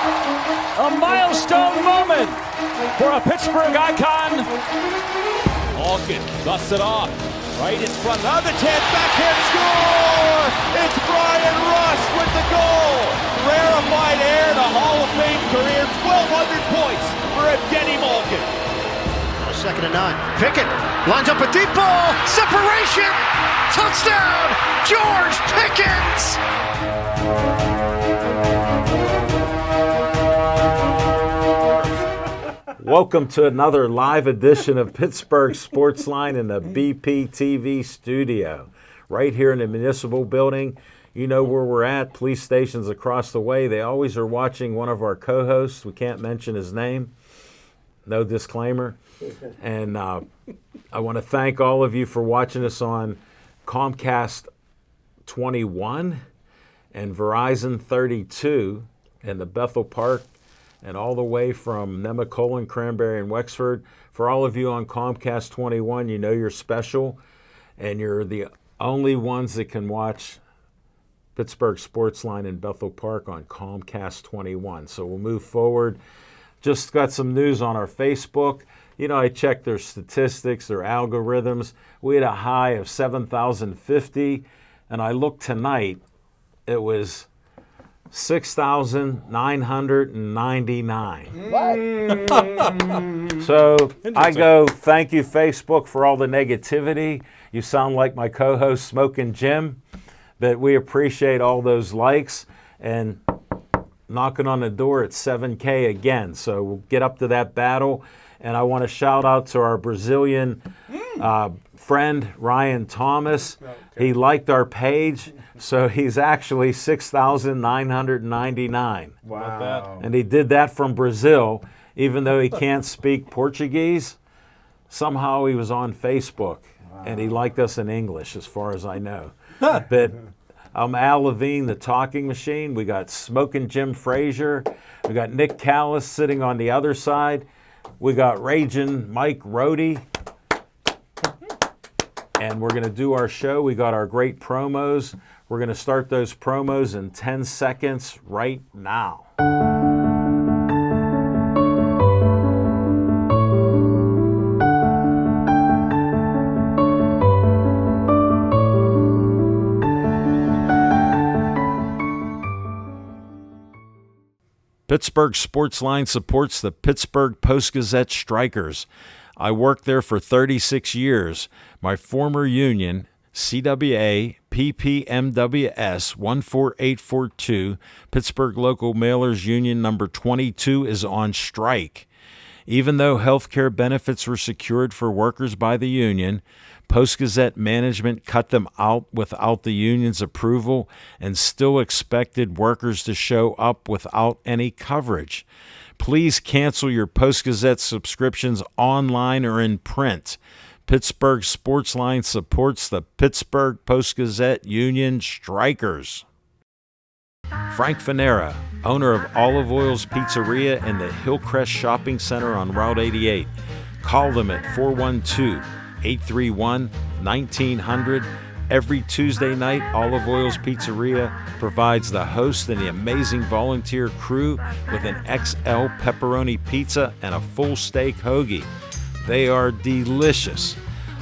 A milestone moment for a Pittsburgh icon. Malkin dusts it off. Right in front. Another chance. Backhand score! It's Brian Rust with the goal. Rarefied air to Hall of Fame career. 1,200 points for Evgeny Malkin. 2nd and 9. Pickett lines up a deep ball. Separation. Touchdown. George Pickens. Welcome to another live edition of Pittsburgh Sportsline in the BPTV studio. Right here in the municipal building. You know where we're at, police stations across the way. They always are watching one of our co-hosts. We can't mention his name. No disclaimer. And I want to thank all of you for watching us on Comcast 21 and Verizon 32 in the Bethel Park and all the way from Nemacolin, Cranberry, and Wexford. For all of you on Comcast 21, you know you're special, and you're the only ones that can watch Pittsburgh Sportsline in Bethel Park on Comcast 21. So we'll move forward. Just got some news on our Facebook. You know, I checked their statistics, their algorithms. We had a high of 7,050, and I looked tonight, it was 6,999. So I go, thank you, Facebook, for all the negativity. You sound like my co-host, Smoking Jim, but we appreciate all those likes and knocking on the door at 7K again. So we'll get up to that battle. And I want to shout out to our Brazilian friend, Ryan Thomas. He liked our page, so he's actually 6,999. Wow. And he did that from Brazil, even though he can't speak Portuguese. Somehow he was on Facebook, and he liked us in English, as far as I know. But I'm Al Levine, the talking machine. We got Smoking Jim Frazier. We got Nick Callis sitting on the other side. We got Raging Mike Rodi. And we're going to do our show. We got our great promos. We're going to start those promos in 10 seconds right now. Pittsburgh Sportsline supports the Pittsburgh Post-Gazette Strikers. I worked there for 36 years. My former union, CWA PPMWS 14842, Pittsburgh Local Mailers Union number 22, is on strike. Even though health care benefits were secured for workers by the union, Post-Gazette management cut them out without the union's approval and still expected workers to show up without any coverage. Please cancel your Post-Gazette subscriptions online or in print. Pittsburgh Sportsline supports the Pittsburgh Post-Gazette Union Strikers. Frank Fanera, owner of Olive Oil's Pizzeria and the Hillcrest Shopping Center on Route 88. Call them at 412-831-1900. Every Tuesday night, Olive Oil's Pizzeria provides the host and the amazing volunteer crew with an XL pepperoni pizza and a full steak hoagie. They are delicious.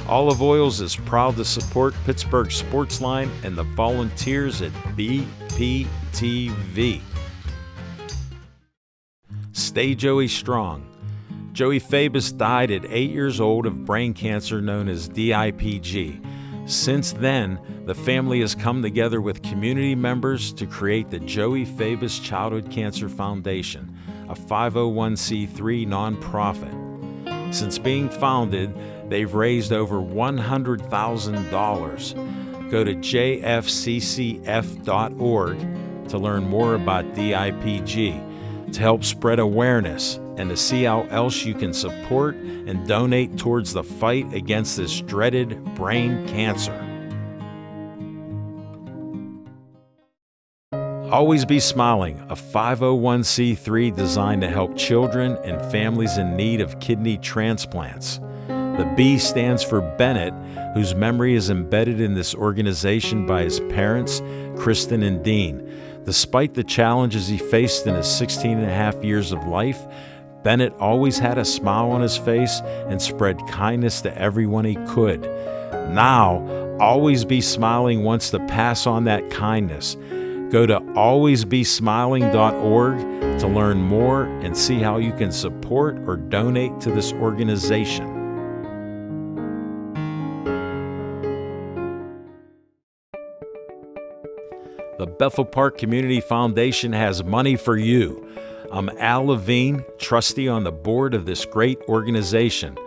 Olive Oil's is proud to support Pittsburgh Sportsline and the volunteers at BPTV. Stay Joey strong. Joey Fabus died at 8 years old of brain cancer known as DIPG. Since then, the family has come together with community members to create the Joey Fabus Childhood Cancer Foundation, a 501c3 nonprofit. Since being founded, they've raised over $100,000. Go to jfccf.org to learn more about DIPG, to help spread awareness, and to see how else you can support and donate towards the fight against this dreaded brain cancer. Always Be Smiling, a 501c3 designed to help children and families in need of kidney transplants. The B stands for Bennett, whose memory is embedded in this organization by his parents, Kristen and Dean. Despite the challenges he faced in his 16 and a half years of life, Bennett always had a smile on his face and spread kindness to everyone he could. Now, Always Be Smiling wants to pass on that kindness. Go to alwaysbesmiling.org to learn more and see how you can support or donate to this organization. The Bethel Park Community Foundation has money for you. I'm Al Levine, trustee on the board of this great organization.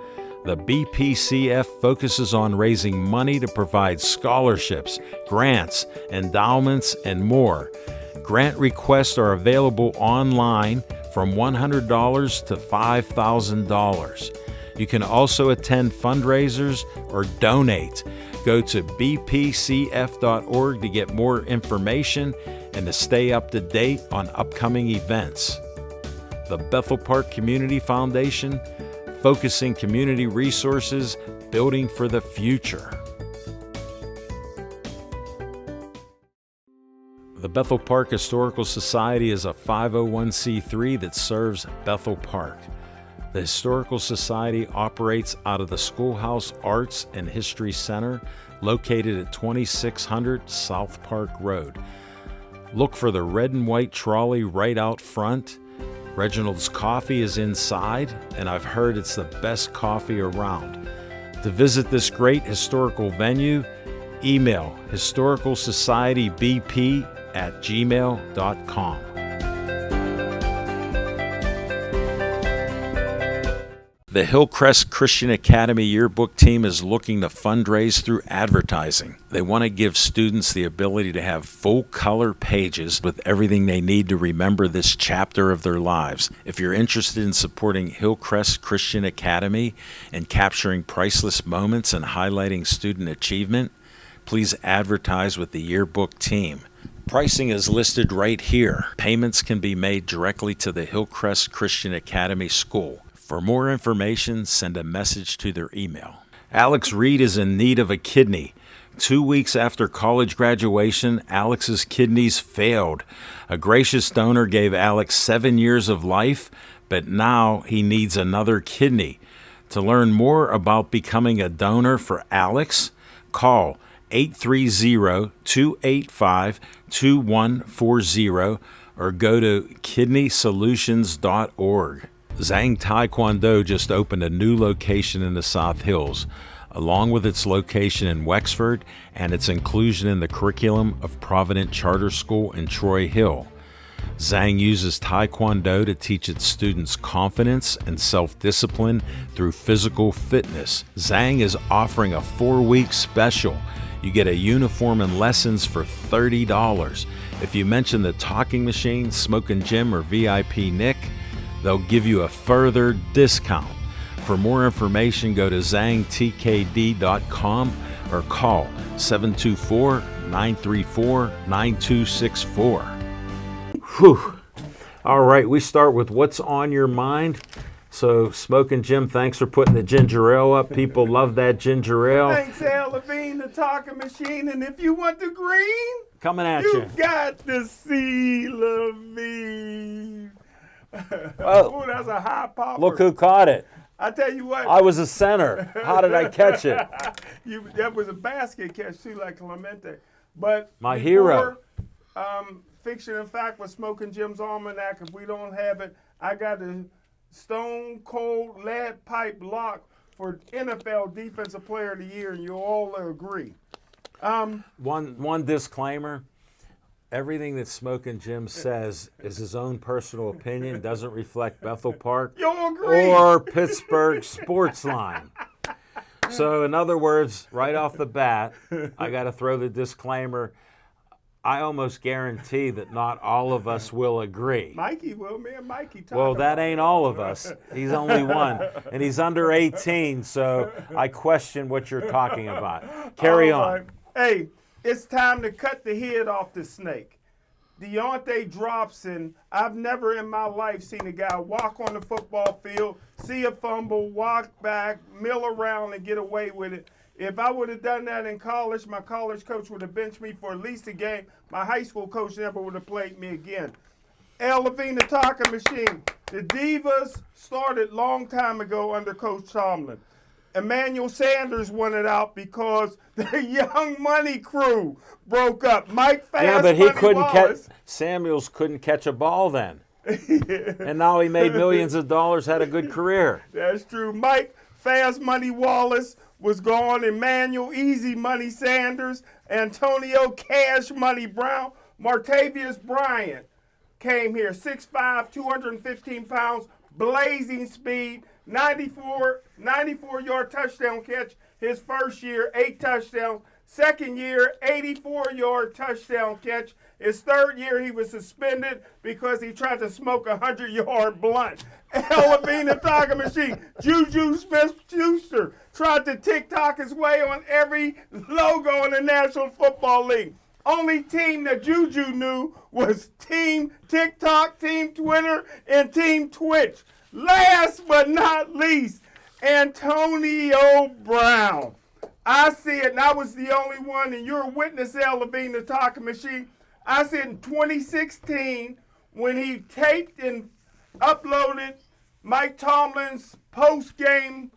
The BPCF focuses on raising money to provide scholarships, grants, endowments, and more. Grant requests are available online from $100 to $5,000. You can also attend fundraisers or donate. Go to bpcf.org to get more information and to stay up to date on upcoming events. The Bethel Park Community Foundation, focusing community resources, building for the future. The Bethel Park Historical Society is a 501c3 that serves Bethel Park. The Historical Society operates out of the Schoolhouse Arts and History Center, located at 2600 South Park Road. Look for the red and white trolley right out front. Reginald's Coffee is inside, and I've heard it's the best coffee around. To visit this great historical venue, email historicalsocietybp@gmail.com. The Hillcrest Christian Academy yearbook team is looking to fundraise through advertising. They want to give students the ability to have full-color pages with everything they need to remember this chapter of their lives. If you're interested in supporting Hillcrest Christian Academy and capturing priceless moments and highlighting student achievement, please advertise with the yearbook team. Pricing is listed right here. Payments can be made directly to the Hillcrest Christian Academy School. For more information, send a message to their email. Alex Reed is in need of a kidney. 2 weeks after college graduation, Alex's kidneys failed. A gracious donor gave Alex 7 years of life, but now he needs another kidney. To learn more about becoming a donor for Alex, call 830-285-2140 or go to kidneysolutions.org. Zhang Taekwondo just opened a new location in the South Hills, along with its location in Wexford and its inclusion in the curriculum of Provident Charter School in Troy Hill. Zhang uses Taekwondo to teach its students confidence and self-discipline through physical fitness. Zhang is offering a 4-week special. You get a uniform and lessons for $30. If you mention the Talking Machine, Smokin' Jim, or VIP Nick, they'll give you a further discount. For more information, go to zhangtkd.com or call 724-934-9264. Whew. All right, we start with what's on your mind. So, Smokin' Jim, thanks for putting the ginger ale up. People love that ginger ale. Thanks, Al Levine, the Talking Machine. And if you want the green, Coming at you. you got to see Levine. Oh, Ooh, that's a high popper. look who caught it. I tell you what. I was a center. How did I catch it? That was a basket catch, too, like Clemente. But My hero. Fiction and Fact with Smokin' Jim's Almanac. If we don't have it, I got a stone cold lead pipe lock for NFL Defensive Player of the Year, and you'll all agree. One disclaimer. Everything that Smokin' Jim says is his own personal opinion, doesn't reflect Bethel Park You'll agree. or Pittsburgh Sportsline. So, in other words, right off the bat, I got to throw the disclaimer. I almost guarantee that not all of us will agree. Mikey will, me and Mikey talk Well, that about ain't all of us. He's only one, and he's under 18, so I question what you're talking about. Carry All on. right. Hey, it's time to cut the head off the snake. Deontay drops, and I've never in my life seen a guy walk on the football field, see a fumble, walk back, mill around, and get away with it. If I would have done that in college, my college coach would have benched me for at least a game. My high school coach never would have played me again. El Levine, the talking machine. The Divas started long time ago under Coach Tomlin. Emmanuel Sanders wanted out because the Young Money crew broke up. Mike Fast Yeah, but he Money couldn't Wallace. catch. Samuels couldn't catch a ball then. And now he made millions of dollars, had a good career. That's true. Mike Fast Money Wallace was gone. Emmanuel Easy Money Sanders. Antonio Cash Money Brown. Martavius Bryant came here. 6'5", 215 pounds, blazing speed, 94-yard touchdown catch his first year, 8 touchdowns. Second year, 84-yard touchdown catch. His third year, he was suspended because he tried to smoke a 100-yard blunt. El Levine, the talking machine. Juju Smith-Schuster tried to TikTok his way on every logo in the National Football League. Only team that Juju knew was Team TikTok, Team Twitter, and Team Twitch. Last but not least, Antonio Brown. I see it, and I was the only one, and you're a witness, El Levine, the talking machine. I said in 2016, when he taped and uploaded Mike Tomlin's post-game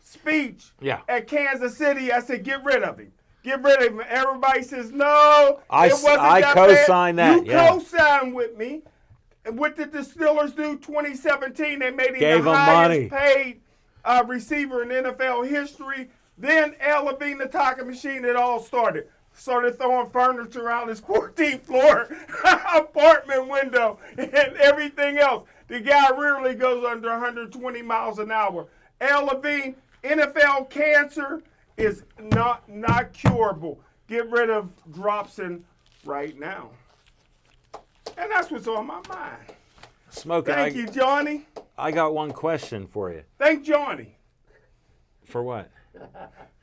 speech at Kansas City, I said, get rid of him. Get rid of him. Everybody says, no, it wasn't that co-signed bad. that. You co-signed with me. And what did the Steelers do? 2017, they made him the highest paid receiver in NFL history. Then El Levine, the talking machine, it all started. Started throwing furniture out his 14th floor apartment window and everything else. The guy rarely goes under 120 miles an hour. El Levine, NFL cancer is not curable. Get rid of Dropson right now. And that's what's on my mind. Smoking. Thank you, Johnny. I got one question for you. Thank Johnny. For what?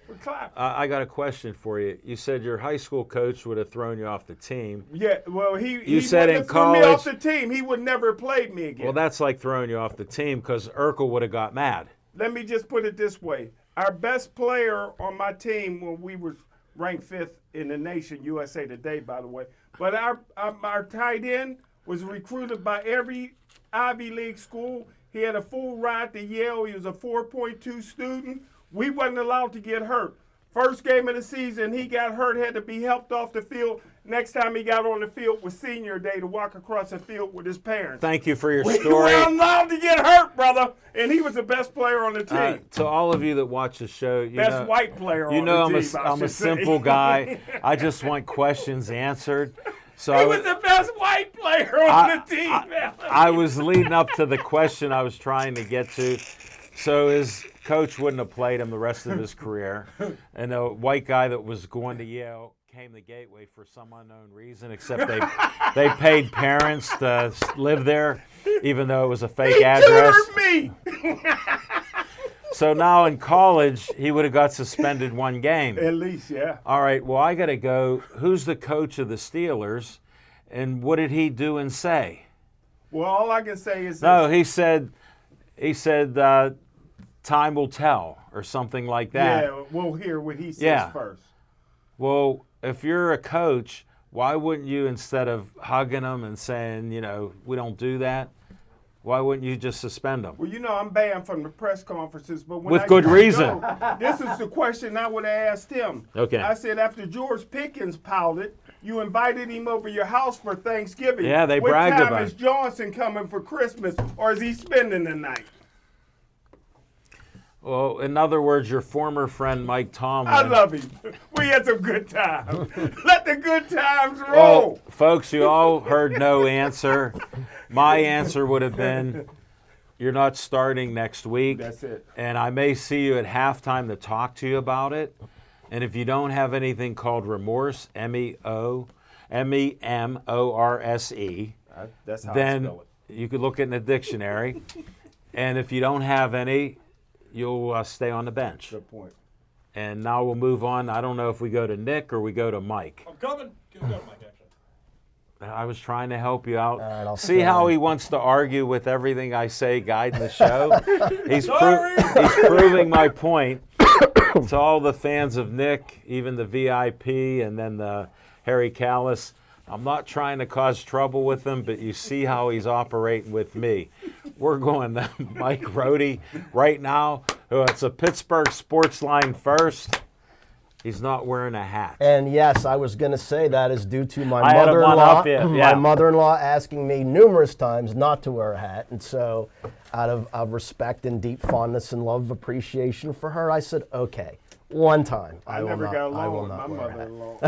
For clapping. I got a question for you. You said your high school coach would have thrown you off the team. Yeah, well, he said wouldn't in have threw me college- off the team. He would never have played me again. Well, that's like throwing you off the team because Urkel would have got mad. Let me just put it this way. Our best player on my team when we were ranked 5th in the nation, USA Today, by the way, but our tight end was recruited by every Ivy League school. He had a full ride to Yale. He was a 4.2 student. We wasn't allowed to get hurt. First game of the season, he got hurt, had to be helped off the field. Next time he got on the field was senior day to walk across the field with his parents. Thank you for your We story. weren't allowed to get hurt, brother. And he was the best player on the team. To all of you that watch the show, you Best know, white player you on know the team. I'm a simple guy. I just want questions answered. So He was the best white player on the team, man. I was leading up to the question I was trying to get to. So his coach wouldn't have played him the rest of his career. And a white guy that was going to Yale came to Gateway for some unknown reason, except they paid parents to live there, even though it was a fake address. He tutored me. So now in college, he would have got suspended one game. At least, yeah. All right, well, I got to go. Who's the coach of the Steelers, and what did he do and say? Well, all I can say is No, he said, time will tell, or something like that. yeah, we'll hear what he says first. Well, if you're a coach, why wouldn't you, instead of hugging them and saying, we don't do that, why wouldn't you just suspend them? Well, I'm banned from the press conferences, but when With good used to reason. go, this is the question I would have asked him. Okay. I said, after George Pickens pouted, you invited him over your house for Thanksgiving. Yeah, they bragged What about time it. is Johnson coming for Christmas, or is he spending the night? Well, in other words, your former friend Mike Tomlin. I love him. We had some good times. Let the good times roll. Well, folks, you all heard no answer. My answer would have been, you're not starting next week. That's it. And I may see you at halftime to talk to you about it. And if you don't have anything called remorse, MEMORSE, That's how I then spell it. you could look it in the dictionary. And if you don't have any, you'll stay on the bench. Good point. And now we'll move on. I don't know if we go to Nick or we go to Mike. I'm coming. Go to Mike, actually. I was trying to help you out. All right, I'll See stay how on. he wants to argue with everything I say guiding the show? He's Sorry. proving my point. to all the fans of Nick, even the VIP and then the Harry Callis, I'm not trying to cause trouble with him, but you see how he's operating with me. We're going to Mike Rodi right now. It's a Pittsburgh Sportsline first. He's not wearing a hat. And yes, I was going to say that is due to my I had him one mother-in-law. up, yeah. My mother-in-law asking me numerous times not to wear a hat, and so out of respect and deep fondness and love, appreciation for her, I said, okay, one time. I never got along with my mother-in-law.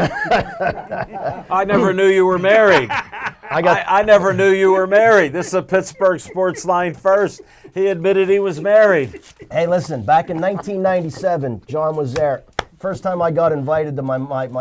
I never knew you were married. I never knew you were married. This is a Pittsburgh Sportsline first. He admitted he was married. Hey, listen, back in 1997, John was there. First time I got invited to my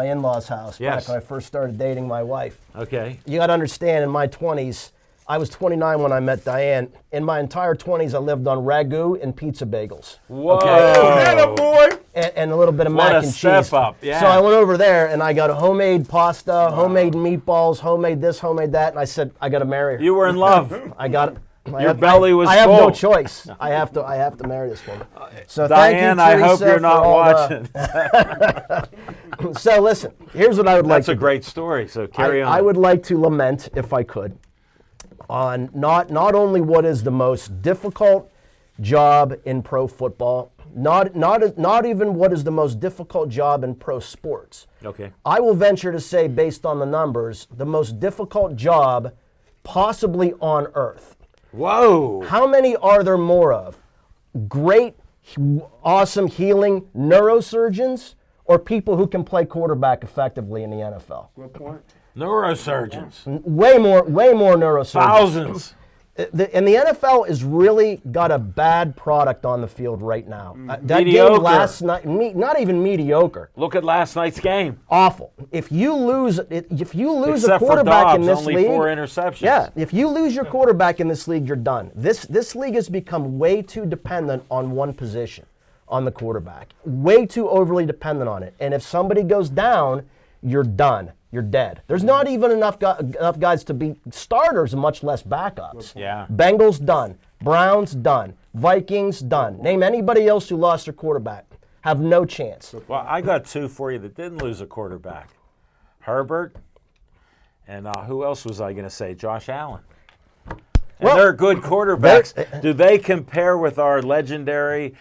in-laws' house back when I first started dating my wife. Okay. You got to understand, in my 20s, I was 29 when I met Diane. In my entire 20s, I lived on ragu and pizza bagels. Whoa. Attaboy. And a little bit of What mac a and step cheese. up, yeah. So I went over there and I got a homemade pasta, homemade meatballs, homemade this, homemade that, and I said, I got to marry her. You were in love. I got it. Your belly was I have full. no choice. I have to marry this woman. So Diane, thank you, I hope Teresa, you're not for all watching. So listen, here's what I would like That's to a great story, so carry on. I would like to lament, if I could, on not only what is the most difficult job in pro football, not even what is the most difficult job in pro sports. Okay. I will venture to say, based on the numbers, the most difficult job possibly on earth. Whoa. How many are there more of? Great, awesome, healing neurosurgeons or people who can play quarterback effectively in the NFL? Good point. Neurosurgeons. Way more neurosurgeons. Thousands. And the NFL has really got a bad product on the field right now. That Mediocre. game last night, not even mediocre. Look at last night's game. Awful. If you lose Except a quarterback for in Dobbs, this only league, 4 interceptions. yeah, if you lose your quarterback in this league, you're done. This league has become way too dependent on one position, on the quarterback. Way too overly dependent on it. And if somebody goes down, you're done. You're dead. There's not even enough guys to be starters, much less backups. Yeah. Bengals done. Browns done. Vikings done. Name anybody else who lost their quarterback. Have no chance. Well, I got 2 for you that didn't lose a quarterback. Herbert, and who else was I going to say? Josh Allen. And they're good quarterbacks. Do they compare with our legendary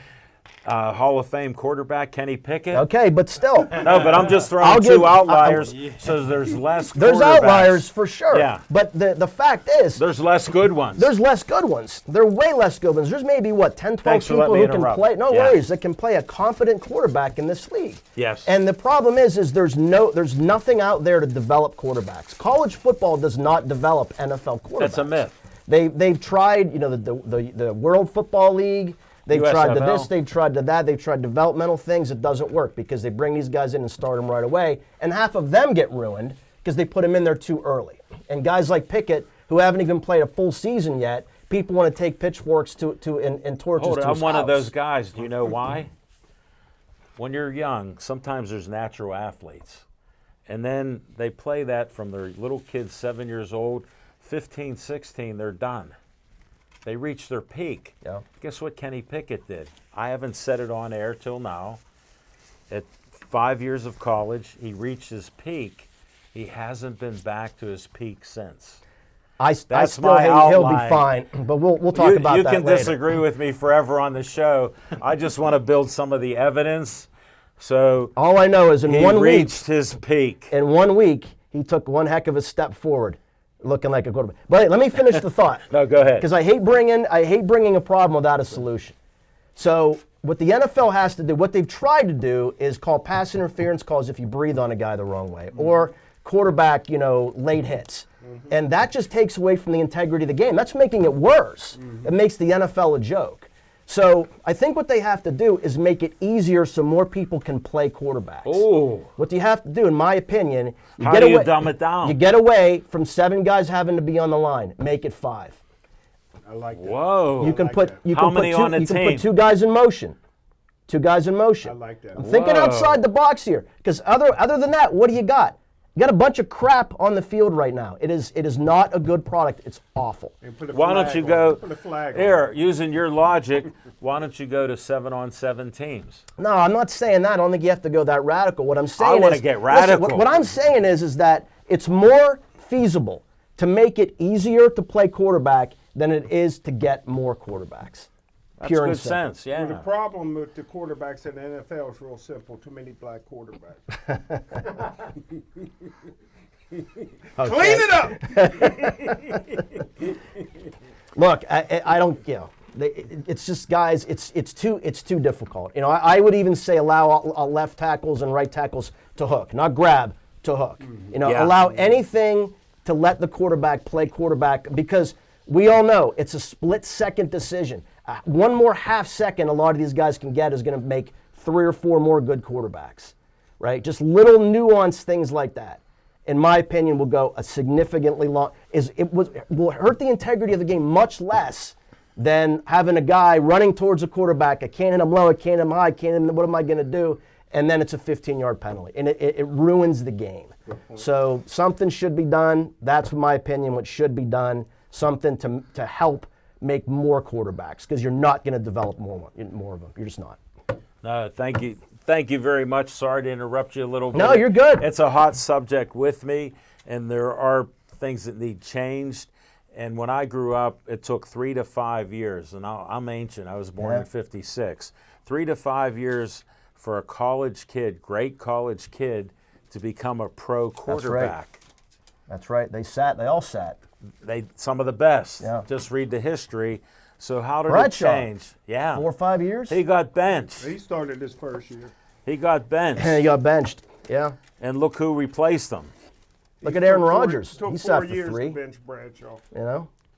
Hall of Fame quarterback, Kenny Pickett? Okay, but still. No, but I'm just throwing 2 outliers, so there's less There's quarterbacks. outliers for sure. Yeah. But the fact is, There's less good ones. there's less good ones. There are way less good ones. There's maybe, 10, 12 Thanks for people letting me who can interrupt. play. No Yeah. worries. That can play a competent quarterback in this league. Yes. And the problem is there's nothing out there to develop quarterbacks. College football does not develop NFL quarterbacks. That's a myth. They've tried, the World Football League. They've tried to this, USFL. they've tried to that, they've tried developmental things. It doesn't work because they bring these guys in and start them right away. And half of them get ruined because they put them in there too early. And guys like Pickett, who haven't even played a full season yet, people want to take pitchforks and torches Hold to it, his I'm one of house. those guys. Do you know why? When you're young, sometimes there's natural athletes. And then they play that from their little kids, 7 years old, 15, 16, they're done. They reach their peak. Yeah. Guess what Kenny Pickett did? I haven't said it on air till now. At 5 years of college, he reached his peak. He hasn't been back to his peak since. I That's still my think he'll be outline. fine, but we'll talk about You that can later. disagree with me forever on the show. I just want to build some of the evidence. So All I know is in he 1 week, reached his peak. he took one heck of a step forward, looking like a quarterback. But hey, let me finish the thought. No, go ahead. Because I hate bringing a problem without a solution. So what the NFL has to do, what they've tried to do, is call pass interference calls if you breathe on a guy the wrong way, or quarterback, late hits. And that just takes away from the integrity of the game. That's making it worse. It makes the NFL a joke. So I think what they have to do is make it easier so more people can play quarterbacks. Oh. What you have to do, in my opinion, How do you dumb it down? You get away from 7 guys having to be on the line. Make it 5. I like that. Whoa. You can put you How can many put two, on a you can team? put 2 guys in motion. 2 guys in motion. I like that. I'm thinking Whoa. outside the box here, because other than that, what do you got? You got a bunch of crap on the field right now. It is not a good product. It's awful. And put a Why don't flag you on go it. Put a flag on here, it. using your logic, Why don't you go to 7-on-7 teams? No, I'm not saying that. I don't think you have to go that radical. What I'm saying wanna is, get listen, radical. what I'm saying is that it's more feasible to make it easier to play quarterback than it is to get more quarterbacks. That's Pure and good simple. sense, yeah. Well, the problem with the quarterbacks in the NFL is real simple. Too many black quarterbacks. Clean it up. Look, I don't, it's just, guys, it's too difficult. I would even say allow left tackles and right tackles to hook, not grab, to hook. Yeah. Allow anything to let the quarterback play quarterback, because we all know it's a split-second decision. One more half second a lot of these guys can get is going to make 3 or 4 more good quarterbacks, right? Just little nuanced things like that, in my opinion, will go a significantly long. Will hurt the integrity of the game much less than having a guy running towards a quarterback. I can't hit him low, I can't hit him high, what am I going to do? And then it's a 15-yard penalty, and it ruins the game. So something should be done. That's my opinion. What should be done, something to help make more quarterbacks, because you're not going to develop more of them. You're just not. No, thank you. Thank you very much. Sorry to interrupt you a little bit. No, you're good. It's a hot subject with me, and there are things that need changed. And when I grew up, it took 3 to 5 years. And I'm ancient. I was born in 56. 3 to 5 years for a college kid, great college kid, to become a pro quarterback. That's right. They all sat. Some of the best. Yeah. Just read the history. So how did Bradshaw. it change? Yeah. 4 or 5 years? He got benched. He started his first year. He got benched. He got benched. Yeah. And look who replaced him. Look at Aaron Rodgers. Took He 4 sat for years 3. to bench Bradshaw.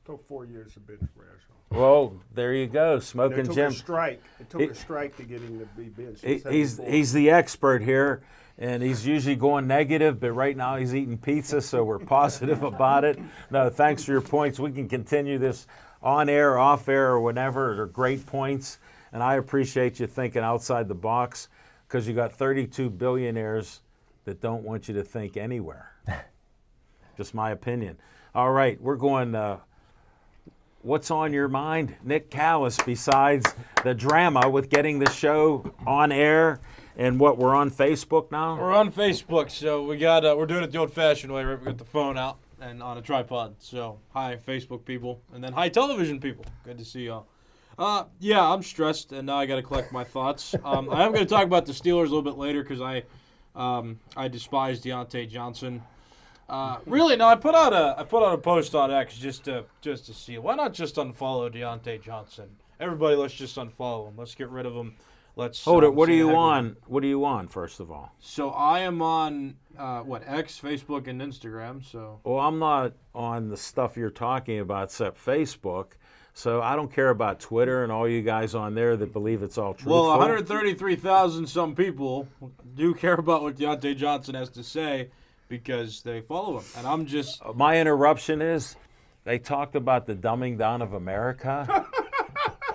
Took 4 years to bench Bradshaw. Well, there you go, It Smoking took Jim. a strike. It took a strike to get him to be benched. He's the expert here, and he's usually going negative, but right now he's eating pizza, so we're positive about it. No, thanks for your points. We can continue this on air, off air, or whenever. They're great points, and I appreciate you thinking outside the box, because you got 32 billionaires that don't want you to think anywhere. Just my opinion. All right, we're going. What's on your mind, Nick Callis, besides the drama with getting the show on air and what, we're on Facebook now? We're on Facebook, so we're doing it the old-fashioned way, right? We got the phone out and on a tripod. So, hi, Facebook people, and then hi, television people. Good to see y'all. Yeah, I'm stressed, and now I got to collect my thoughts. I am going to talk about the Steelers a little bit later because I despise Deontay Johnson. Really, no. I put out a post on X just to see. Why not just unfollow Deontay Johnson? Everybody, let's just unfollow him. Let's get rid of him. Let's hold it. What are say you heck with on? him. What are you on? First of all. So I am on X, Facebook, and Instagram. So. Well, I'm not on the stuff you're talking about except Facebook. So I don't care about Twitter and all you guys on there that believe it's all truthful. Well, 133,000 some people do care about what Deontay Johnson has to say, because they follow him. And I'm just... My interruption is, they talked about the dumbing down of America.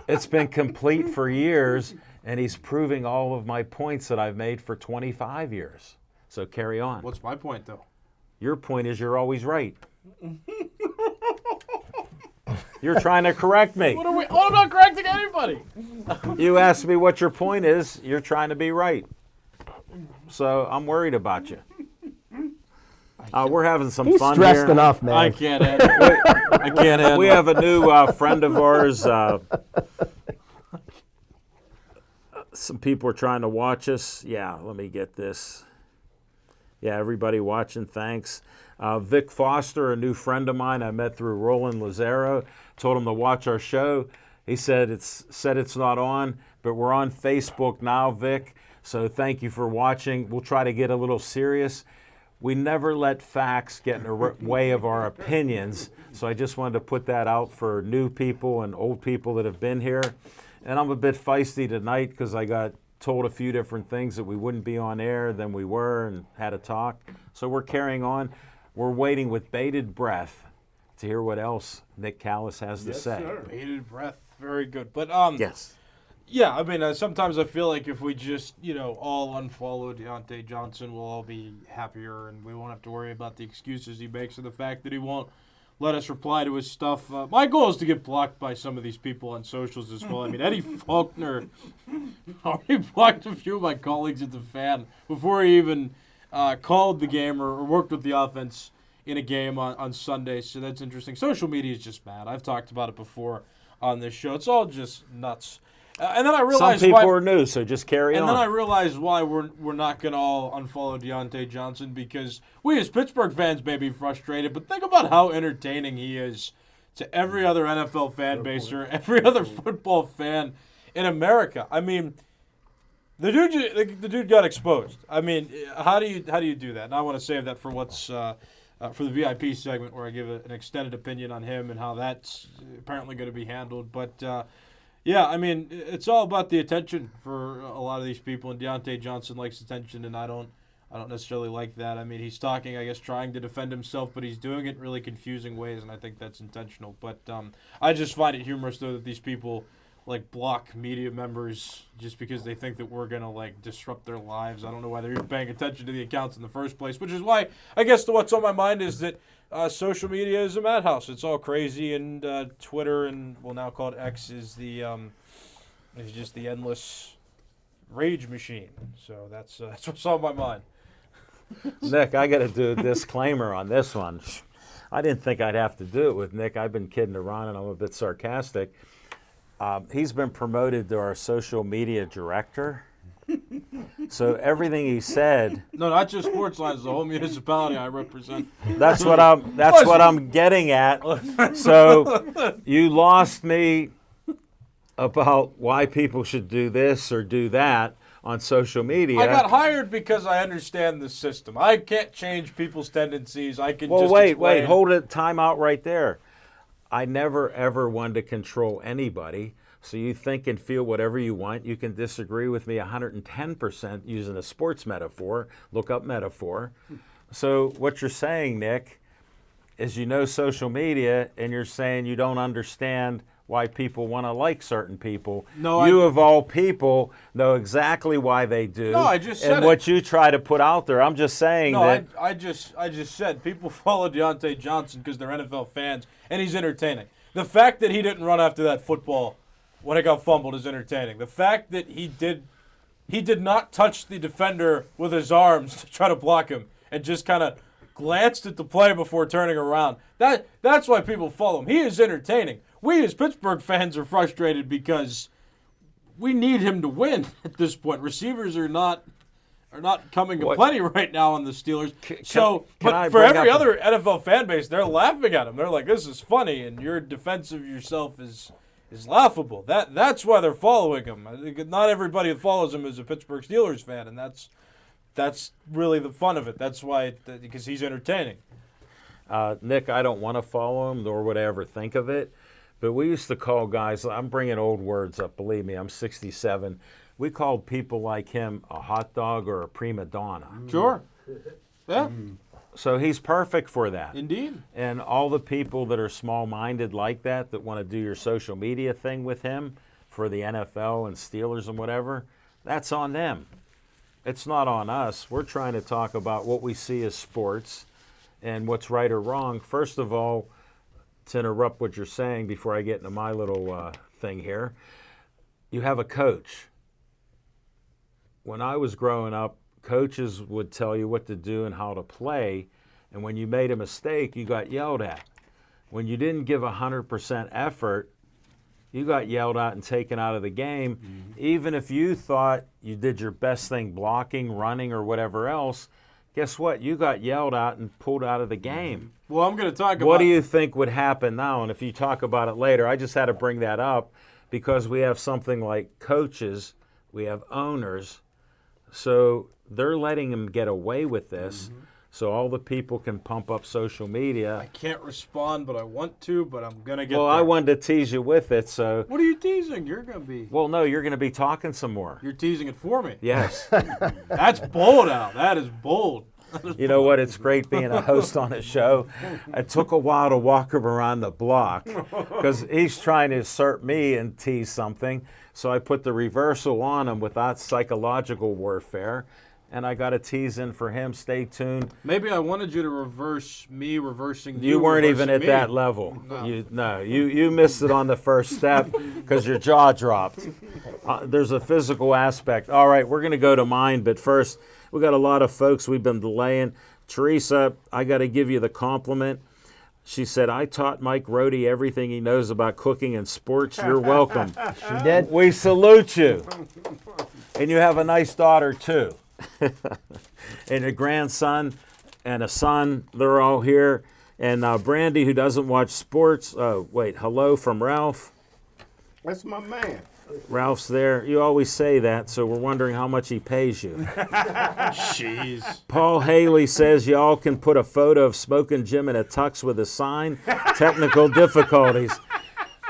It's been complete for years, and he's proving all of my points that I've made for 25 years. So carry on. What's my point, though? Your point is you're always right. You're trying to correct me. I'm not correcting anybody. You asked me what your point is. You're trying to be right. So I'm worried about you. We're having some He's fun stressed here. enough, man. I can't handle it. I can't handle We it. have a new friend of ours. Some people are trying to watch us. Yeah, let me get this. Yeah, everybody watching, thanks. Vic Foster, a new friend of mine I met through Roland Lazaro, told him to watch our show. He said it's not on, but we're on Facebook now, Vic. So thank you for watching. We'll try to get a little serious. We never let facts get in the way of our opinions. So I just wanted to put that out for new people and old people that have been here. And I'm a bit feisty tonight because I got told a few different things that we wouldn't be on air than we were and had a talk. So we're carrying on. We're waiting with bated breath to hear what else Nick Callis has to say. Sir. Bated breath. Very good. But, Yes. yeah, I mean, sometimes I feel like if we just, all unfollow Deontay Johnson, we'll all be happier and we won't have to worry about the excuses he makes or the fact that he won't let us reply to his stuff. My goal is to get blocked by some of these people on socials as well. I mean, Eddie Faulkner already blocked a few of my colleagues at the Fan before he even called the game or worked with the offense in a game on Sunday. So that's interesting. Social media is just bad. I've talked about it before on this show. It's all just nuts. And then I realized some people are new, so just carry on. And then I realized why we're not going to all unfollow Deontay Johnson, because we as Pittsburgh fans may be frustrated, but think about how entertaining he is to every other NFL fan base or every other football fan in America. I mean, the dude got exposed. I mean, how do you do that? And I want to save that for what's for the VIP segment, where I give an extended opinion on him and how that's apparently going to be handled. But yeah, I mean, it's all about the attention for a lot of these people, and Deontay Johnson likes attention, and I don't necessarily like that. I mean, he's talking, I guess, trying to defend himself, but he's doing it in really confusing ways, and I think that's intentional. But I just find it humorous, though, that these people block media members just because they think that we're gonna disrupt their lives. I don't know why they're even paying attention to the accounts in the first place, which is why I guess what's on my mind is that social media is a madhouse. It's all crazy, and Twitter, and we'll now call it X, is just the endless rage machine. So that's what's on my mind. Nick, I got to do a disclaimer on this one. I didn't think I'd have to do it with Nick. I've been kidding around, and I'm a bit sarcastic. He's been promoted to our social media director. So everything he said. No, not just Sportsline. It's the whole municipality I represent. That's what I'm getting at. So you lost me about why people should do this or do that on social media. I got hired because I understand the system. I can't change people's tendencies. I can just wait, explain. hold it. Time out right there. I never, ever wanted to control anybody. So you think and feel whatever you want. You can disagree with me 110% using a sports metaphor. Look up metaphor. So what you're saying, Nick, is social media, and you're saying you don't understand why people want to like certain people. No, you of all people know exactly why they do. No, I just said and what you try to put out there. I'm just saying that. I just said people follow Deontay Johnson because they're NFL fans, and he's entertaining. The fact that he didn't run after that football when it got fumbled is entertaining. The fact that he did not touch the defender with his arms to try to block him and just kind of glanced at the play before turning around. That's why people follow him. He is entertaining. We as Pittsburgh fans are frustrated because we need him to win at this point. Receivers are not coming to plenty right now on the Steelers. But for every other NFL fan base, they're laughing at him. They're like, "This is funny," and your defense of yourself is laughable. That's why they're following him. I think not everybody that follows him is a Pittsburgh Steelers fan, and that's really the fun of it. That's why, because he's entertaining. Nick, I don't want to follow him, nor would I ever think of it. But we used to call guys, I'm bringing old words up, believe me, I'm 67. We called people like him a hot dog or a prima donna. Sure. Yeah. So he's perfect for that. Indeed. And all the people that are small-minded like that want to do your social media thing with him for the NFL and Steelers and whatever, that's on them. It's not on us. We're trying to talk about what we see as sports and what's right or wrong. First of all, to interrupt what you're saying before I get into my little thing here, you have a coach. When I was growing up, coaches would tell you what to do and how to play, and when you made a mistake, you got yelled at. When you didn't give 100% effort, you got yelled at and taken out of the game. Mm-hmm. Even if you thought you did your best thing blocking, running, or whatever else, guess what? You got yelled at and pulled out of the game. Well, I'm going to talk about... What do you think would happen now? And if you talk about it later, I just had to bring that up because we have something like coaches, we have owners, so they're letting them get away with this. Mm-hmm. So all the people can pump up social media. I can't respond, but I want to, but I'm going to get Well, there. I wanted to tease you with it, so... What are you teasing? You're going to be... Well, no, you're going to be talking some more. You're teasing it for me. Yes. That's bold, Al. That is bold. You know what? It's great being a host on a show. It took a while to walk him around the block because he's trying to assert me and tease something. So I put the reversal on him without psychological warfare. and I got a tease in for him. Stay tuned. Maybe I wanted you to reverse me reversing you. You weren't even at me. that level. No. You missed it on the first step because your jaw dropped. There's a physical aspect. All right, we're going to go to mine, but first, we got a lot of folks we've been delaying. Teresa, I got to give you the compliment. She said, I taught Mike Rodi everything he knows about cooking and sports. You're welcome. She did. We salute you. And you have a nice daughter, too. And a grandson and a son. They're all here. And Brandy, who doesn't watch sports. Hello from Ralph. That's my man. Ralph's there. You always say that, so we're wondering how much he pays you. Jeez. Paul Haley says y'all can put a photo of Smokin' Jim in a tux with a sign. Technical difficulties.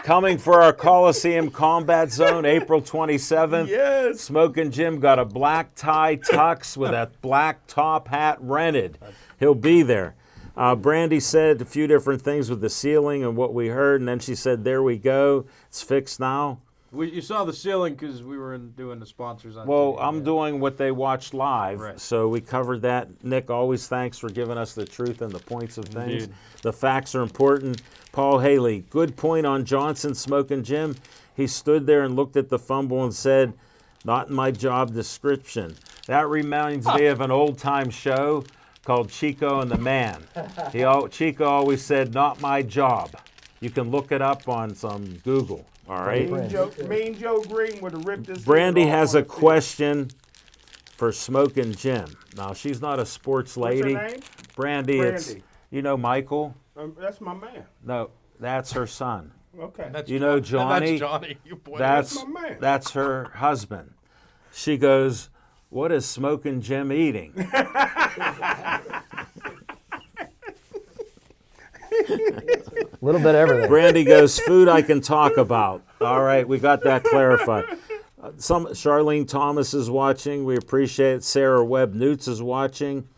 Coming for our Coliseum Combat Zone, April 27th. Yes. Smokin' Jim got a black tie tux with a black top hat rented. He'll be there. Brandy said a few different things with the ceiling and what we heard, and then she said, there we go. It's fixed now. You saw the ceiling because we were doing the sponsors on Well, TV. I'm doing what they watched live, Right. so we covered that. Nick, always thanks for giving us the truth and the points of things. Indeed. The facts are important. Paul Haley, good point on Johnson Smokin' Jim. He stood there and looked at the fumble and said, not in my job description. That reminds me of an old-time show called Chico and the Man. Chico always said, not my job. You can look it up on some Google. All right. Mean Joe Green would have ripped his. Brandy head off has on a the field. question for Smokin' Jim. Now, she's not a sports What's her lady. name? Brandy, it's, Brandy. you know Michael? That's my man. No, that's her son. Okay. That's You know That's Johnny? Johnny. You pointed That's, my man. that's her husband. She goes, what is Smokin' Jim eating? A little bit of everything. Brandy goes, food I can talk about. All right, we got that clarified. Charlene Thomas is watching. We appreciate it. Sarah Webb Newts is watching.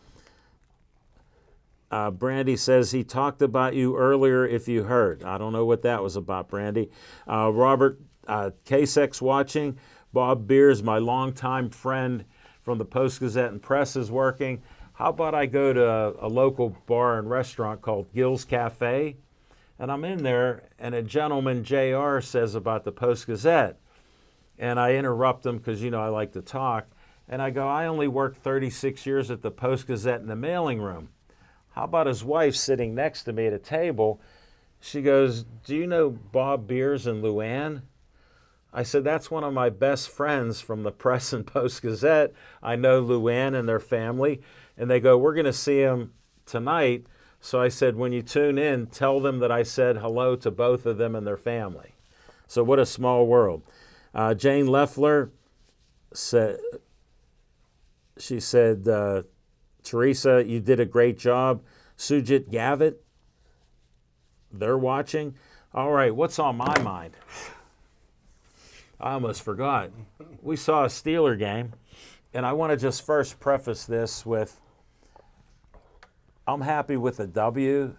Brandy says he talked about you earlier if you heard. I don't know what that was about, Brandy. Robert Kasek's watching. Bob Beers, my longtime friend from the Post-Gazette and Press, is working. How about I go to a local bar and restaurant called Gill's Cafe, and I'm in there, and a gentleman, JR, says about the Post-Gazette, and I interrupt him because, you know, I like to talk, and I go, I only worked 36 years at the Post-Gazette in the mailing room. How about his wife sitting next to me at a table? She goes, do you know Bob Beers and Luann? I said, that's one of my best friends from the Press and Post-Gazette. I know Luann and their family. And they go, we're going to see him tonight. So I said, when you tune in, tell them that I said hello to both of them and their family. So what a small world. Jane Leffler said, she said, Teresa, you did a great job. Sujit Gavitt, they're watching. All right, what's on my mind? I almost forgot. We saw a Steeler game, and I want to just first preface this with, I'm happy with the W.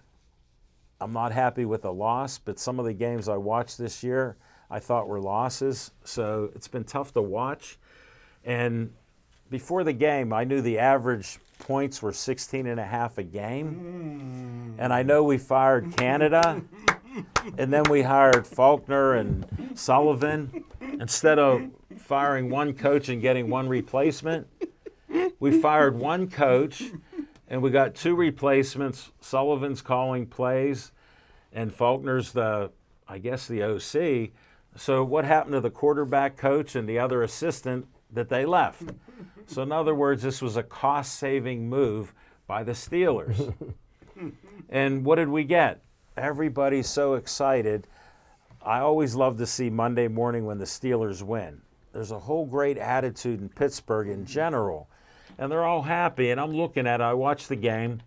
I'm not happy with the loss, but some of the games I watched this year I thought were losses, so it's been tough to watch. And before the game, I knew the average points were 16.5 a game. And I know we fired Canada, and then we hired Faulkner and Sullivan. Instead of firing one coach and getting one replacement, we fired one coach, and we got two replacements. Sullivan's calling plays, and Faulkner's the OC. So what happened to the quarterback coach and the other assistant that they left? So in other words, this was a cost-saving move by the Steelers. And what did we get? Everybody's so excited. I always love to see Monday morning when the Steelers win. There's a whole great attitude in Pittsburgh in general, and they're all happy. And I'm looking at it. I watched the game.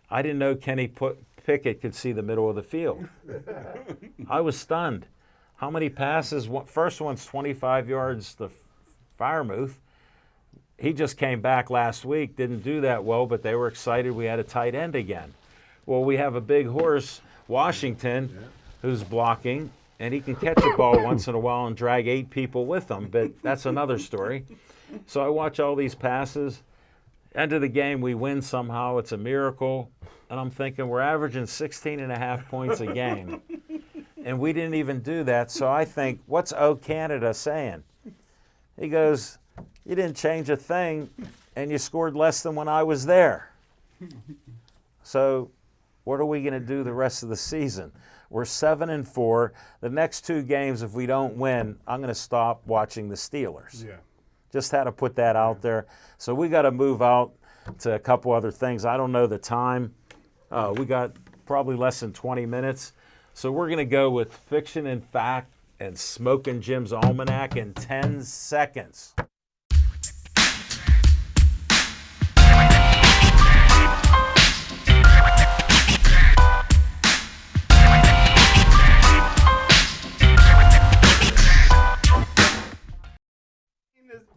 I didn't know Kenny Pickett could see the middle of the field. I was stunned. How many passes? First one's 25 yards to Firemouth. He just came back last week, didn't do that well, but they were excited we had a tight end again. Well, we have a big horse, Washington, who's blocking, and he can catch a ball once in a while and drag 8 people with him, but that's another story. So I watch all these passes. End of the game, we win somehow. It's a miracle. And I'm thinking we're averaging 16.5 points a game. And we didn't even do that. So I think, what's O Canada saying? He goes, you didn't change a thing, and you scored less than when I was there. So what are we going to do the rest of the season? We're 7-4. The next 2 games, if we don't win, I'm going to stop watching the Steelers. Yeah. Just had to put that out there. So we got to move out to a couple other things. I don't know the time. We got probably less than 20 minutes. So we're going to go with Fiction and Fact and Smoking Jim's Almanac in 10 seconds.